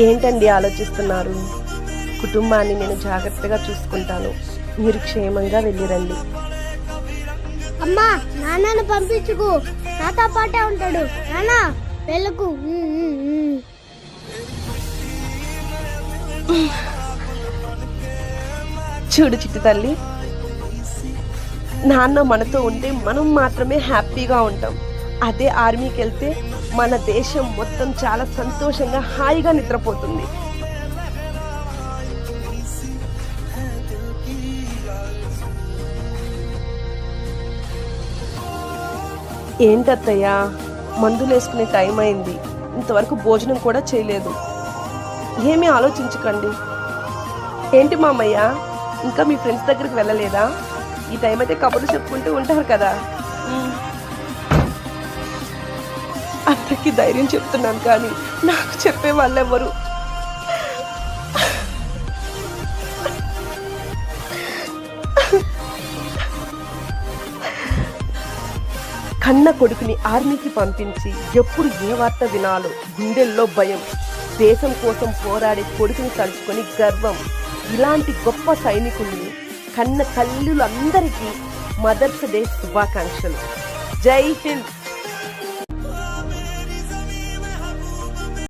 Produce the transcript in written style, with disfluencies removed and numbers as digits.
ఏంటండి ఆలోచిస్తున్నారు? కుటుంబాన్ని నేను జాగ్రత్తగా చూసుకుంటాను, మీరు క్షేమంగా వెళ్ళిరండి. అమ్మా, నాన్నను పంపించుకు, నాతో పాటే ఉంటాడు. నాన్న వెళ్ళకు. చూడు చిట్టి తల్లి, నాన్న మనతో ఉంటే మనం మాత్రమే హ్యాపీగా ఉంటాం. అదే ఆర్మీకి వెళ్తే మన దేశం మొత్తం చాలా సంతోషంగా హాయిగా నిద్రపోతుంది. ఏంటత్తయ్యా, మందులు వేసుకునే టైం అయింది, ఇంతవరకు భోజనం కూడా చేయలేదు. ఏమీ ఆలోచించకండి. ఏంటి మామయ్య, ఇంకా మీ ఫ్రెండ్స్ దగ్గరికి వెళ్ళలేదా? ఈ టైం అయితే కబుర్లు చెప్పుకుంటూ ఉంటారు కదా. అందరికీ ధైర్యం చెప్తున్నాను, కానీ నాకు చెప్పే వాళ్ళెవ్వరు. కన్న కొడుకుని ఆర్మీకి పంపించి ఎప్పుడు ఏ వార్త వినాలో గుండెల్లో భయం. దేశం కోసం పోరాడే కొడుకుని తలుచుకొని గర్వం. ఇలాంటి గొప్ప సైనికుల్ని కన్న తల్లులందరికీ మదర్స్ డే శుభాకాంక్షలు. జై హింద్.